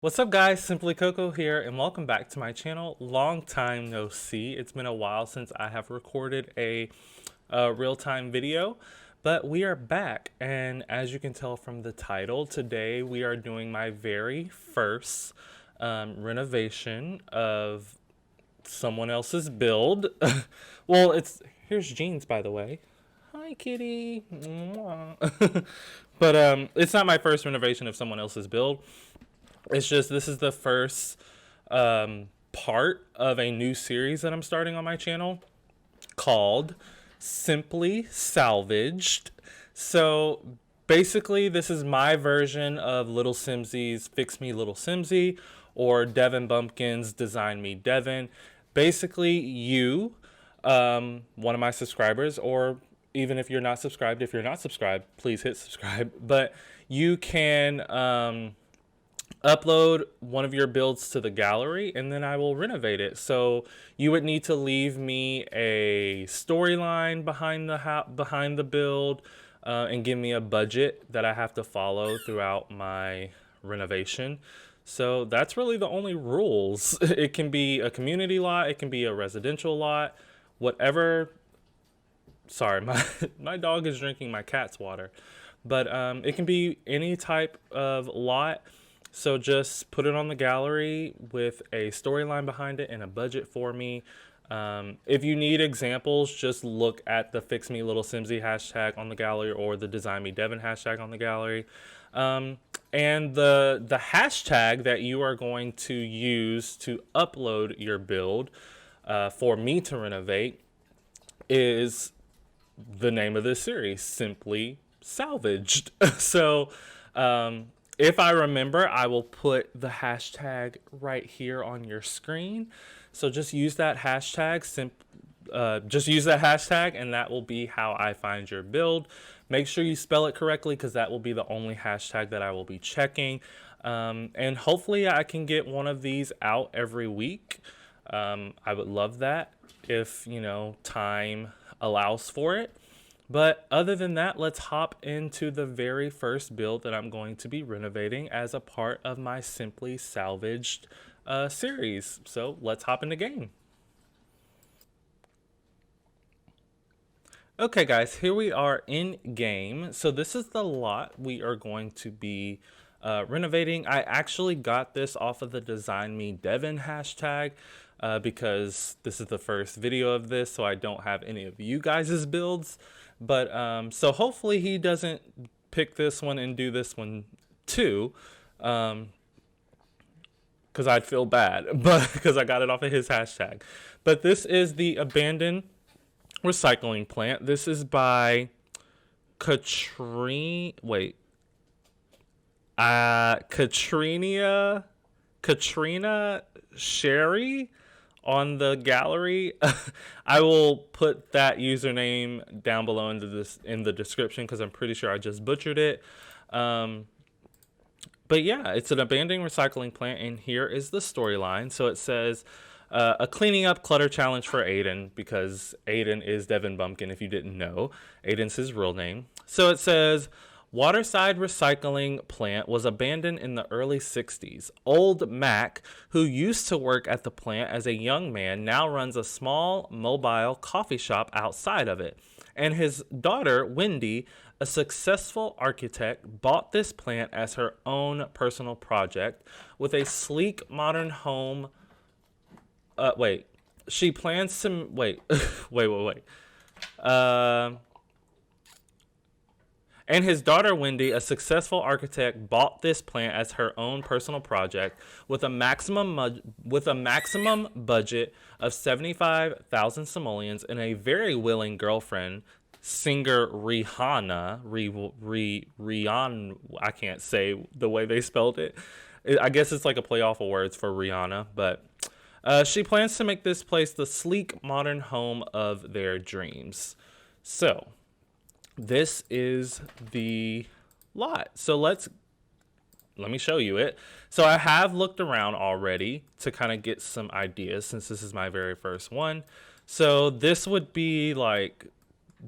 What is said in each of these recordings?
What's up guys, Simply Coco here and welcome back to my channel. Long time no see. It's been a while since I have recorded a real-time video, but we are back, and as you can tell from the title, today we are doing my very first renovation of someone else's build. Well, here's Jeans, by the way. Hi kitty. But it's not my first renovation of someone else's build. It's just this is the first part of a new series that I'm starting on my channel called Simply Salvaged. So basically, this is my version of Little Simsy's Fix Me Little Simsy or Devin Bumpkin's Design Me Devin. Basically, you, one of my subscribers, or even if you're not subscribed, please hit subscribe. But you can upload one of your builds to the gallery and then I will renovate it. So you would need to leave me a storyline behind the build and give me a budget that I have to follow throughout my renovation. So that's really the only rules. It can be a community lot, it can be a residential lot, whatever. Sorry, my dog is drinking my cat's water. But it can be any type of lot. So just put it on the gallery with a storyline behind it and a budget for me. If you need examples, just look at the Fix Me Little Simsy hashtag on the gallery or the Design Me Devin hashtag on the gallery. And the hashtag that you are going to use to upload your build for me to renovate is the name of this series, Simply Salvaged. So if I remember, I will put the hashtag right here on your screen. So just use that hashtag, and that will be how I find your build. Make sure you spell it correctly because that will be the only hashtag that I will be checking. And hopefully I can get one of these out every week. I would love that if, time allows for it. But other than that, let's hop into the very first build that I'm going to be renovating as a part of my Simply Salvaged series. So let's hop into game. Okay guys, here we are in game. So this is the lot we are going to be renovating. I actually got this off of the Design Me Devin hashtag because this is the first video of this, so I don't have any of you guys' builds. But so hopefully he doesn't pick this one and do this one too, because I'd feel bad, but because I got it off of his hashtag. But this is the abandoned recycling plant. This is by Katrina. Wait, Katrina Sherry on the gallery. I will put that username down below in the description because I'm pretty sure I just butchered it. But yeah, it's an abandoned recycling plant, and here is the storyline. So it says a cleaning up clutter challenge for Aiden, because Aiden is Devin Bumpkin, if you didn't know. Aiden's his real name. So it says, Waterside recycling plant was abandoned in the early 60s. Old Mac, who used to work at the plant as a young man, now runs a small mobile coffee shop outside of it. And his daughter, Wendy, a successful architect, bought this plant as her own personal project with a sleek modern home. She plans to wait. And his daughter Wendy, a successful architect, bought this plant as her own personal project with a maximum budget of 75,000 simoleons and a very willing girlfriend, singer Rihanna. Rihanna. I can't say the way they spelled it. I guess it's like a play off of words for Rihanna, but she plans to make this place the sleek modern home of their dreams. So this is the lot. So let me show you it. So I have looked around already to kind of get some ideas since this is my very first one. So this would be like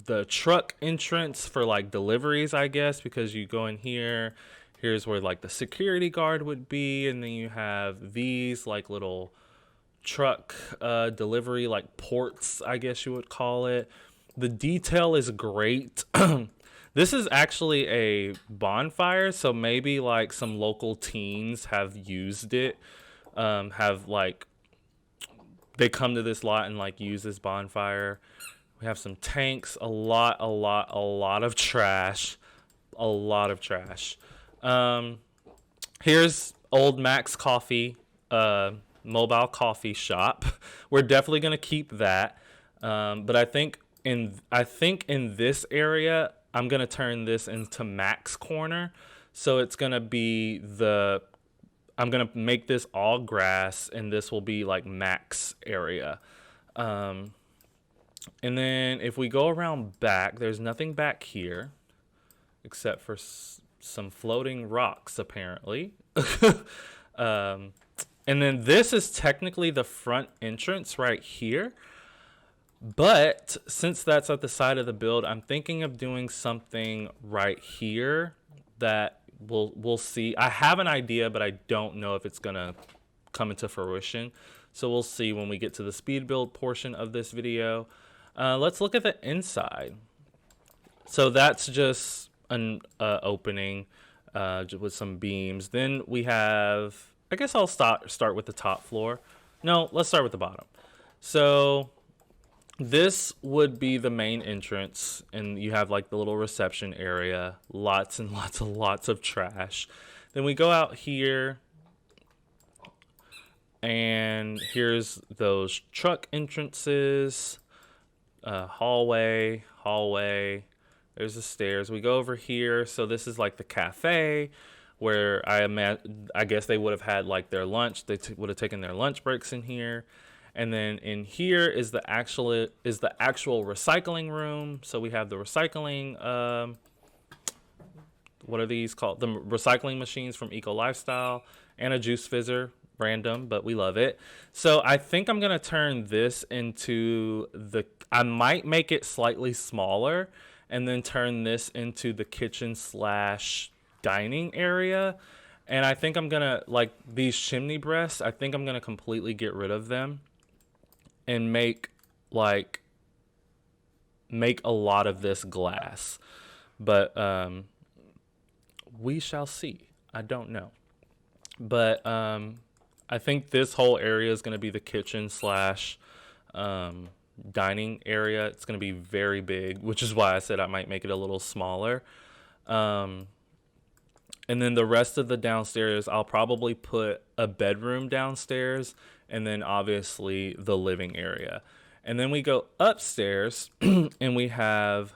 the truck entrance for like deliveries, I guess, because you go in here. Here's where like the security guard would be, and then you have these like little truck delivery like ports, I guess you would call it. The detail is great. This is actually a bonfire, so maybe like some local teens have used it. Have like they come to this lot and like use this bonfire. We have some tanks, a lot of trash, a lot of trash. Um, Here's Old Mac's Coffee, mobile coffee shop. We're definitely gonna keep that. But I think in this area, I'm gonna turn this into Mac's Corner. So it's gonna be I'm gonna make this all grass, and this will be like Mac's area. Um, and then if we go around back, there's nothing back here except for some floating rocks, apparently. um, and then this is technically the front entrance right here. But since that's at the side of the build, I'm thinking of doing something right here that we'll see. I have an idea, but I don't know if it's gonna come into fruition. So we'll see when we get to the speed build portion of this video. Let's look at the inside. So that's just an opening with some beams. Then we have, I guess I'll start with the top floor. No, let's start with the bottom. So this would be the main entrance, and you have like the little reception area, lots and lots of trash. Then we go out here, and here's those truck entrances, hallway. There's the stairs. We go over here. So this is like the cafe where I guess they would have had like their lunch. They would have taken their lunch breaks in here. And then in here is the actual recycling room. So we have the recycling, what are these called? The recycling machines from Eco Lifestyle, and a juice fizzer. Random, but we love it. So I think I'm gonna turn this into I might make it slightly smaller and then turn this into the kitchen / dining area. And I think I'm gonna, like these chimney breasts, I think I'm gonna completely get rid of them and make a lot of this glass. But we shall see. I don't know. But I think this whole area is going to be the kitchen / dining area. It's going to be very big, which is why I said I might make it a little smaller. And then the rest of the downstairs, I'll probably put a bedroom downstairs, and then obviously the living area. And then we go upstairs and we have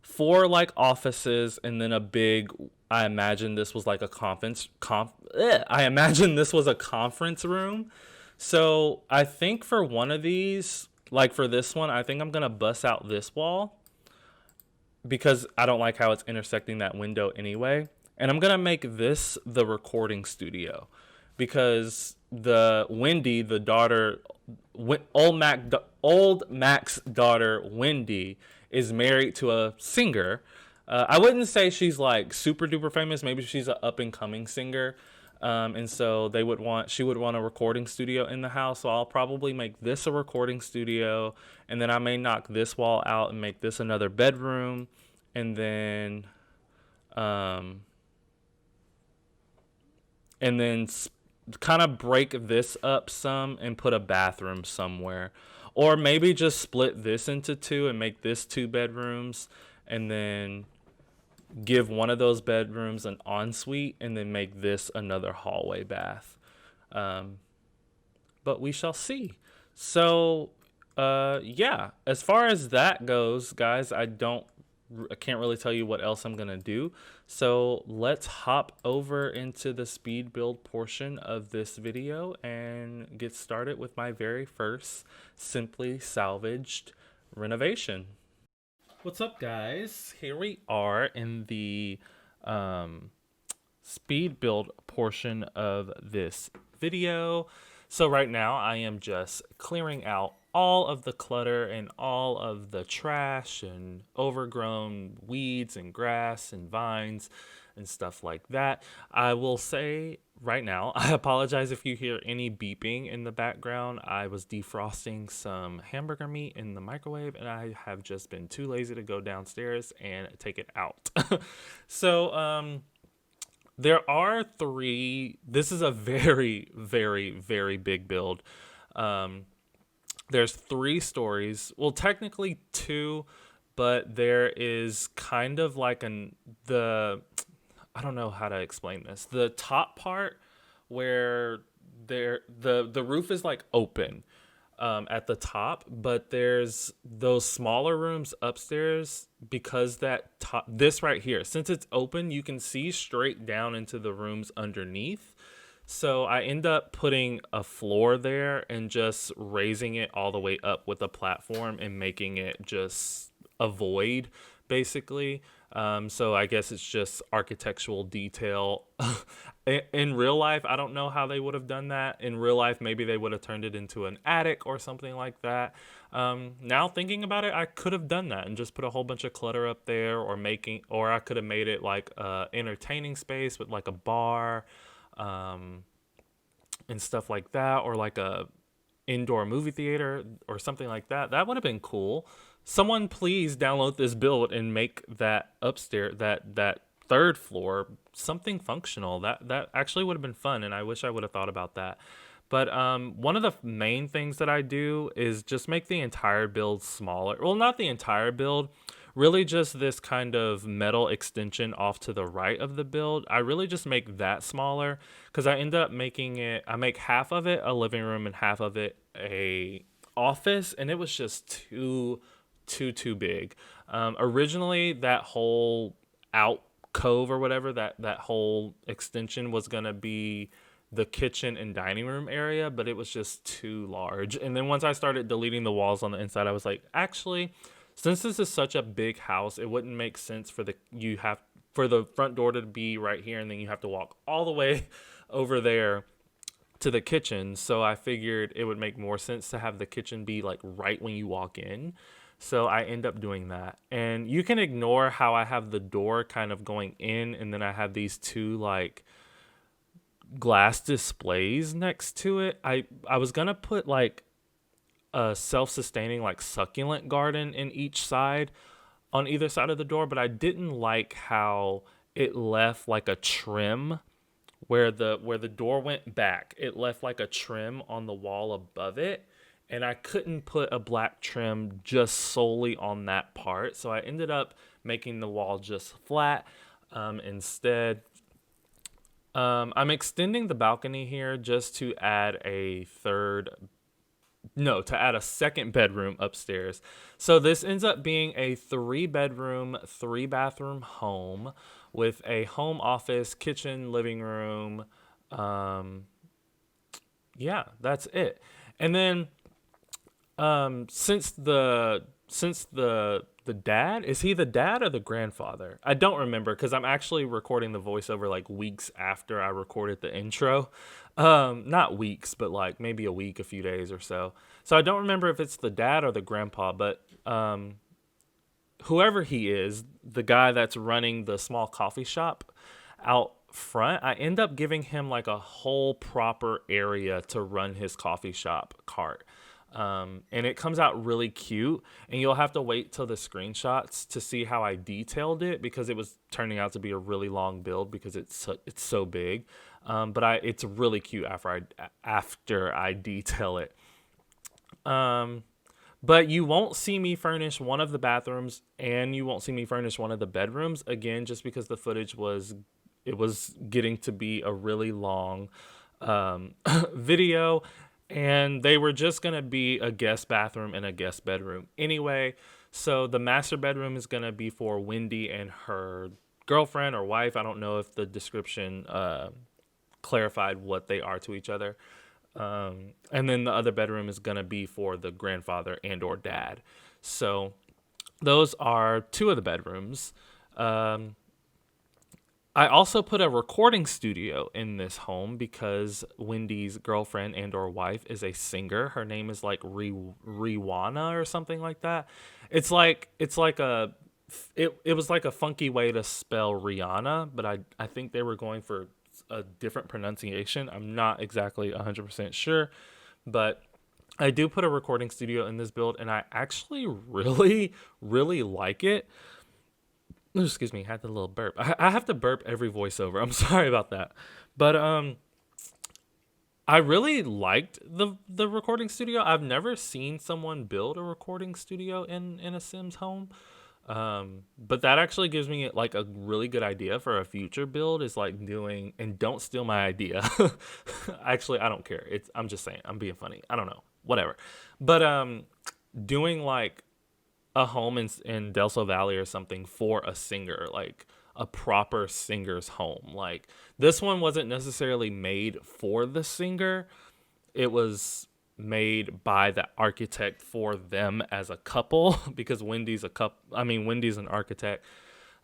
4 like offices, and then a big, I imagine this was like a I imagine this was a conference room. So I think for one of these, like for this one, I think I'm gonna bust out this wall because I don't like how it's intersecting that window anyway. And I'm gonna make this the recording studio because Wendy, the daughter, old Mac's daughter, Wendy, is married to a singer. I wouldn't say she's like super duper famous. Maybe she's an up and coming singer. And so she would want a recording studio in the house. So I'll probably make this a recording studio, and then I may knock this wall out and make this another bedroom, and then kind of break this up some and put a bathroom somewhere. Or maybe just split this into 2 and make this 2 bedrooms, and then give one of those bedrooms an ensuite, and then make this another hallway bath. But we shall see. So, yeah, as far as that goes, guys, I can't really tell you what else I'm going to do. So let's hop over into the speed build portion of this video and get started with my very first Simply Salvaged renovation. What's up, guys? Here we are in the speed build portion of this video. So right now I am just clearing out all of the clutter and all of the trash and overgrown weeds and grass and vines and stuff like that. I will say right now, I apologize if you hear any beeping in the background. I was defrosting some hamburger meat in the microwave, and I have just been too lazy to go downstairs and take it out. So, there are three. This is a very, very, very big build. Um, there's 3 stories. Well, technically two, but there is kind of like the I don't know how to explain this. The top part where the roof is like open at the top, but there's those smaller rooms upstairs because this right here, since it's open, you can see straight down into the rooms underneath. So I end up putting a floor there and just raising it all the way up with a platform and making it just a void, basically. So I guess it's just architectural detail. In real life, I don't know how they would have done that. In real life, maybe they would have turned it into an attic or something like that. Now thinking about it, I could have done that and just put a whole bunch of clutter up there, or I could have made it like a entertaining space with like a bar, and stuff like that, or like a indoor movie theater or something like that. That would have been cool. Someone please download this build and make that upstairs, that third floor, something functional. That actually would have been fun, and I wish I would have thought about that. But one of the main things that I do is just make the entire build smaller. Well, not the entire build, really just this kind of metal extension off to the right of the build. I really just make that smaller because I end up I make half of it a living room and half of it a office, and it was just too big. Originally, that whole alcove or whatever, that whole extension was gonna be the kitchen and dining room area, but it was just too large. And then once I started deleting the walls on the inside, I was like, actually, since this is such a big house, it wouldn't make sense for the front door to be right here, and then you have to walk all the way over there to the kitchen. So I figured it would make more sense to have the kitchen be like right when you walk in. So I end up doing that. And you can ignore how I have the door kind of going in, and then I have these two like glass displays next to it. I was gonna put like a self-sustaining like succulent garden in each side on either side of the door, but I didn't like how it left like a trim where the door went back. It left like a trim on the wall above it, and I couldn't put a black trim just solely on that part. So I ended up making the wall just flat instead. I'm extending the balcony here just to add a second bedroom upstairs. So this ends up being a 3-bedroom, 3-bathroom home with a home office, kitchen, living room. Yeah, that's it. And then since the dad, is he the dad or the grandfather? I don't remember because I'm actually recording the voiceover like weeks after I recorded the intro. Not weeks, but like maybe a week, a few days or so. So I don't remember if it's the dad or the grandpa, but whoever he is, the guy that's running the small coffee shop out front, I end up giving him like a whole proper area to run his coffee shop cart. And it comes out really cute, and you'll have to wait till the screenshots to see how I detailed it, because it was turning out to be a really long build because it's so big. But it's really cute after I detail it. But you won't see me furnish one of the bathrooms, and you won't see me furnish one of the bedrooms, again, just because the footage was getting to be a really long video, and they were just going to be a guest bathroom and a guest bedroom anyway. So the master bedroom is going to be for Wendy and her girlfriend or wife. I don't know if the description clarified what they are to each other. And then the other bedroom is going to be for the grandfather and or dad. So those are 2 of the bedrooms. I also put a recording studio in this home because Wendy's girlfriend and or wife is a singer. Her name is like Riwana or something like that. It's like a it was like a funky way to spell Rihanna, but I think they were going for a different pronunciation. I'm not exactly 100% sure, but I do put a recording studio in this build, and I actually really, really like it. Ooh, excuse me, had the little burp. I have to burp every voiceover. I'm sorry about that, but I really liked the recording studio. I've never seen someone build a recording studio in a Sims home. But that actually gives me like a really good idea for a future build is like doing, and don't steal my idea. Actually, I don't care. I'm just saying, I'm being funny. I don't know, whatever. But doing like a home in Del Sol Valley or something for a singer, like a proper singer's home. Like this one wasn't necessarily made for the singer. It was made by the architect for them as a couple because Wendy's an architect.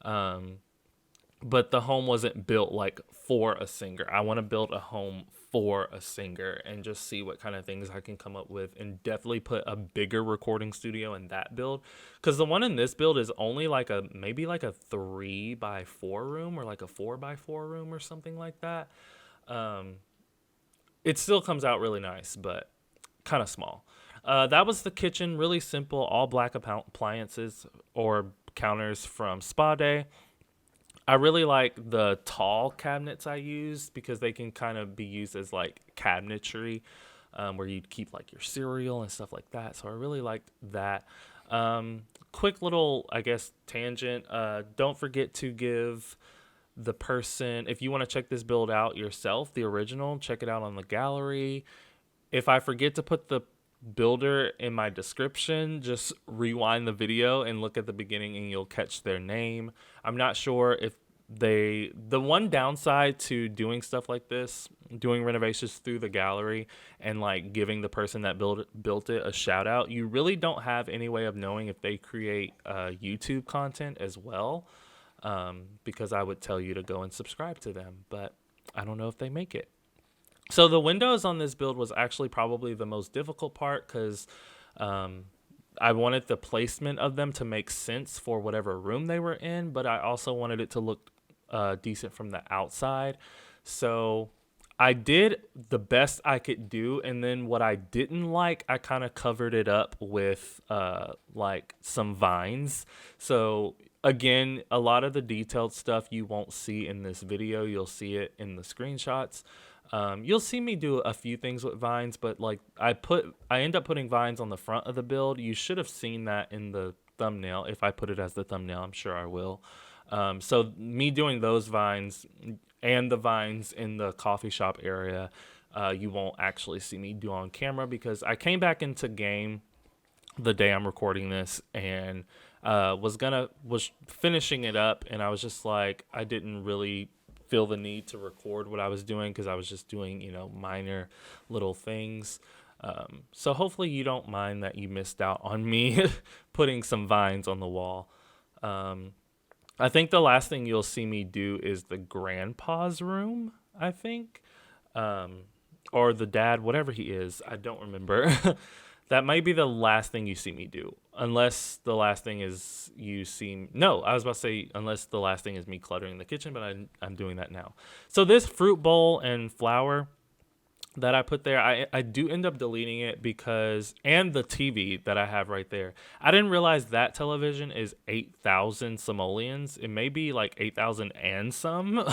But the home wasn't built like for a singer. I want to build a home for a singer and just see what kind of things I can come up with, and definitely put a bigger recording studio in that build, because the one in this build is only like maybe like a 3x4 room or like a 4x4 room or something like that. It still comes out really nice, but kind of small. That was the kitchen, really simple, all black appliances or counters from Spa Day. I really like the tall cabinets I used because they can kind of be used as like cabinetry, where you'd keep like your cereal and stuff like that. So I really liked that. Quick little, I guess, tangent. Don't forget to give the person, if you want to check this build out yourself, the original, check it out on the gallery. If I forget to put the builder in my description, just rewind the video and look at the beginning and you'll catch their name. I'm not sure if the one downside to doing stuff like this, doing renovations through the gallery and like giving the person that built it a shout out, you really don't have any way of knowing if they create YouTube content as well, because I would tell you to go and subscribe to them, but I don't know if they make it. So the windows on this build was actually probably the most difficult part because I wanted the placement of them to make sense for whatever room they were in, but I also wanted it to look decent from the outside. So I did the best I could do, and then what I didn't like, I kind of covered it up with like some vines. So again, a lot of the detailed stuff you won't see in this video. You'll see it in the screenshots. You'll see me do a few things with vines, but like I end up putting vines on the front of the build. You should have seen that in the thumbnail. If I put it as the thumbnail, I'm sure I will. So me doing those vines and the vines in the coffee shop area, you won't actually see me do on camera because I came back into game the day I'm recording this and was finishing it up, and I was just like, I didn't really feel the need to record what I was doing because I was just doing, minor little things. So hopefully you don't mind that you missed out on me putting some vines on the wall. I think the last thing you'll see me do is the grandpa's room, I think. Or the dad, whatever he is. I don't remember. That might be the last thing you see me do. Unless the last thing is No, I was about to say unless the last thing is me cluttering the kitchen, but I'm doing that now. So this fruit bowl and flower that I put there, I do end up deleting it and the TV that I have right there. I didn't realize that television is 8,000 simoleons. It may be like 8,000 and some.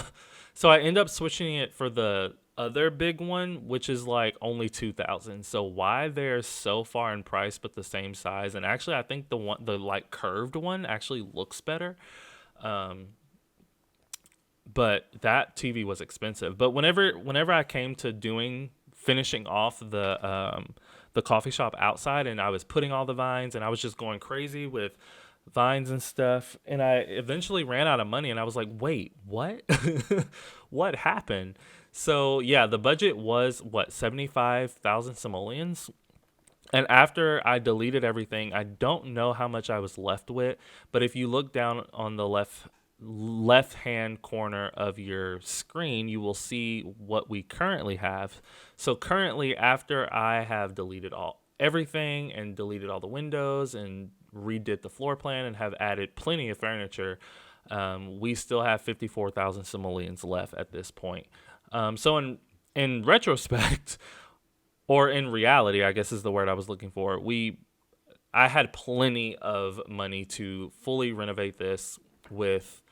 So I end up switching it for the other big one, which is like only 2,000. So why they're so far in price but the same size? And actually, I think the like curved one actually looks better. But that TV was expensive. But whenever I came to finishing off the coffee shop outside, and I was putting all the vines, and I was just going crazy with vines and stuff, and I eventually ran out of money, and I was like, wait, what? What happened? So yeah, the budget was 75,000 simoleons. And after I deleted everything, I don't know how much I was left with, but if you look down on the left hand corner of your screen, you will see what we currently have. So currently, after I have deleted everything and deleted all the windows and redid the floor plan and have added plenty of furniture, we still have 54,000 simoleons left at this point. So in retrospect, or in reality, I guess is the word I was looking for, I had plenty of money to fully renovate this with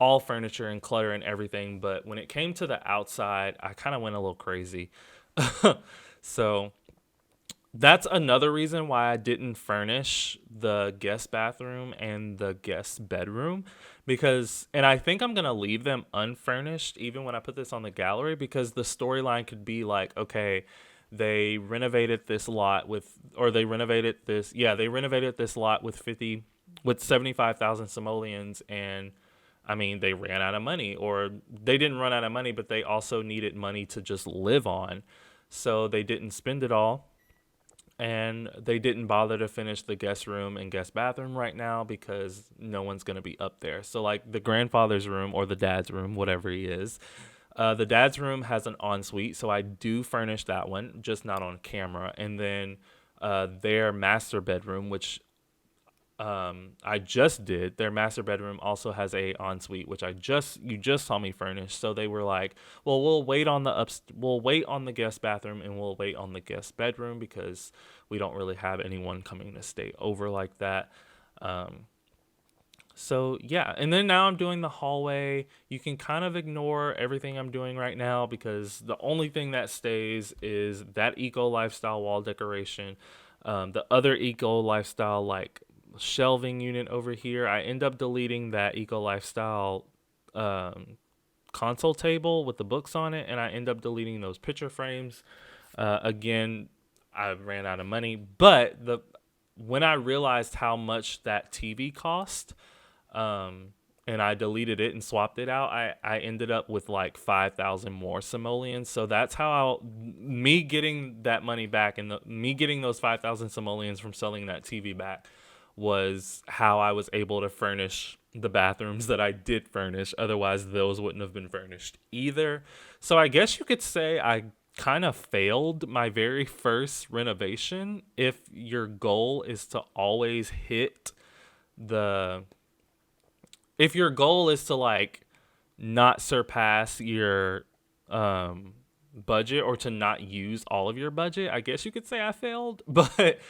all furniture and clutter and everything. But when it came to the outside, I kind of went a little crazy. So that's another reason why I didn't furnish the guest bathroom and the guest bedroom, and I think I'm going to leave them unfurnished even when I put this on the gallery, because the storyline could be like, okay, they renovated this lot they renovated this lot with 75,000 simoleons, and I mean, they ran out of money, or they didn't run out of money, but they also needed money to just live on. So they didn't spend it all, and they didn't bother to finish the guest room and guest bathroom right now because no one's going to be up there. So like the grandfather's room or the dad's room, whatever he is, the dad's room has an ensuite, so I do furnish that one, just not on camera. And then their master bedroom, which I just did, their master bedroom also has a ensuite, which you just saw me furnish. So they were like, well, we'll wait on the guest bathroom and we'll wait on the guest bedroom because we don't really have anyone coming to stay over like that. So yeah, and then now I'm doing the hallway. You can kind of ignore everything I'm doing right now because the only thing that stays is that eco lifestyle wall decoration. The other eco lifestyle like shelving unit over here, I end up deleting that eco lifestyle console table with the books on it, and I end up deleting those picture frames. Again, I ran out of money, but when I realized how much that TV cost, and I deleted it and swapped it out, I ended up with like 5,000 more simoleons. So that's how me getting that money back and me getting those 5,000 simoleons from selling that TV back was how I was able to furnish the bathrooms that I did furnish. Otherwise, those wouldn't have been furnished either. So I guess you could say I kind of failed my very first renovation if your goal is to always if your goal is to like not surpass your budget or to not use all of your budget, I guess you could say I failed. But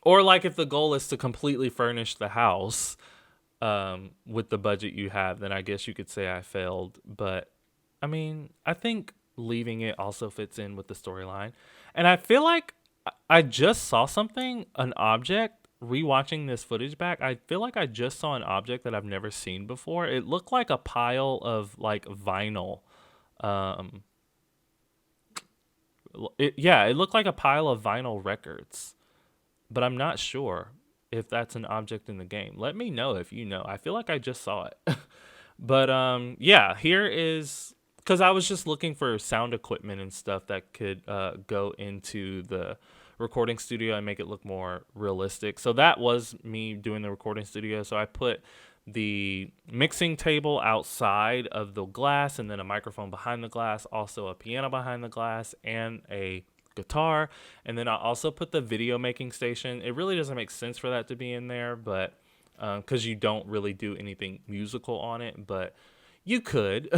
or like if the goal is to completely furnish the house with the budget you have, then I guess you could say I failed. But I mean, I think leaving it also fits in with the storyline. And I feel like I just saw an object, rewatching this footage back. I feel like I just saw an object that I've never seen before. It looked like a pile of like vinyl. It looked like a pile of vinyl records, but I'm not sure if that's an object in the game. Let me know if you know. I feel like I just saw it. But yeah, here is, because I was just looking for sound equipment and stuff that could go into the recording studio and make it look more realistic. So that was me doing the recording studio. So I put the mixing table outside of the glass, and then a microphone behind the glass, also a piano behind the glass, and a guitar. And then I also put the video making station. It really doesn't make sense for that to be in there, but because you don't really do anything musical on it, but you could.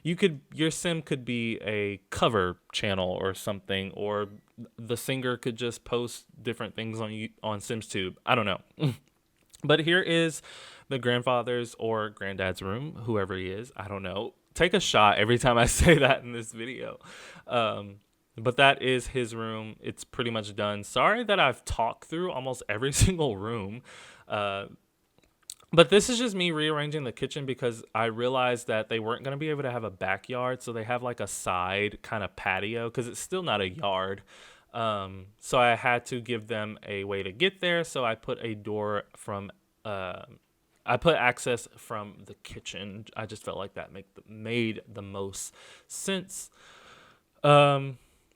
Your sim could be a cover channel or something, or the singer could just post different things on SimsTube. I don't know. But here is the grandfather's or granddad's room, whoever he is. I don't know. Take a shot every time I say that in this video. But that is his room. It's pretty much done. Sorry that I've talked through almost every single room. But this is just me rearranging the kitchen because I realized that they weren't going to be able to have a backyard. So they have like a side kind of patio because it's still not a yard. So I had to give them a way to get there. So I put I put access from the kitchen. I just felt like that made the most sense.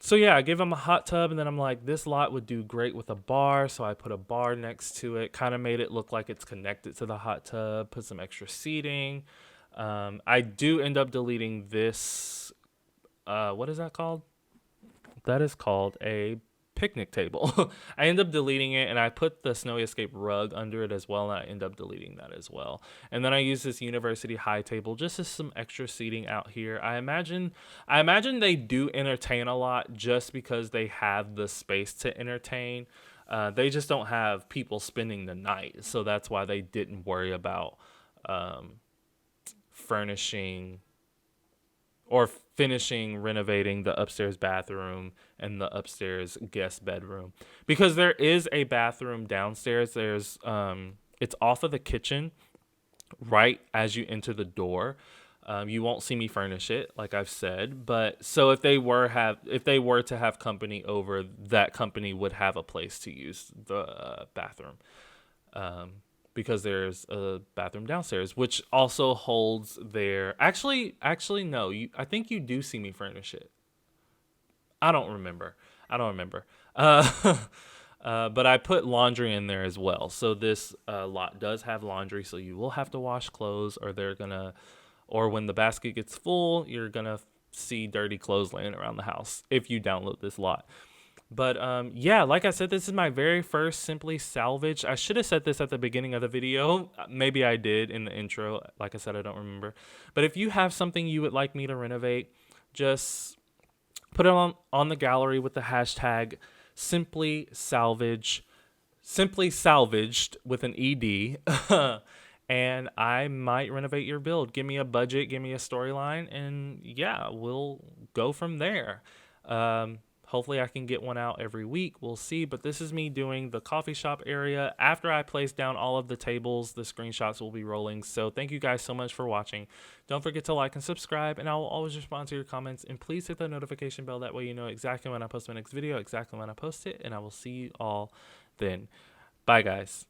So yeah, I gave him a hot tub, and then I'm like, this lot would do great with a bar. So I put a bar next to it, kind of made it look like it's connected to the hot tub, put some extra seating. I do end up deleting this. What is that called? That is called a picnic table. I end up deleting it, and I put the Snowy Escape rug under it as well, and I end up deleting that as well. And then I use this University High table just as some extra seating out here. I imagine they do entertain a lot just because they have the space to entertain. They just don't have people spending the night, so that's why they didn't worry about furnishing or finishing renovating the upstairs bathroom and the upstairs guest bedroom, because there is a bathroom downstairs. There's it's off of the kitchen right as you enter the door. You won't see me furnish it, like I've said, but so if they were to have company over, that company would have a place to use the bathroom. Because there's a bathroom downstairs, which also holds their. Actually, no. I think you do see me furnish it. I don't remember. But I put laundry in there as well. So this lot does have laundry. So you will have to wash clothes, or when the basket gets full, you're gonna see dirty clothes laying around the house if you download this lot. But yeah, like I said, this is my very first Simply Salvaged. I should have said this at the beginning of the video. Maybe I did in the intro. Like I said, I don't remember. But if you have something you would like me to renovate, just put it on the gallery with the hashtag Simply Salvage, Simply Salvaged with an ED. And I might renovate your build. Give me a budget, give me a storyline, and yeah, we'll go from there. Hopefully I can get one out every week. We'll see. But this is me doing the coffee shop area. After I place down all of the tables, the screenshots will be rolling. So thank you guys so much for watching. Don't forget to like and subscribe, and I will always respond to your comments. And please hit the notification bell. That way you know exactly when I post my next video, exactly when I post it. And I will see you all then. Bye, guys.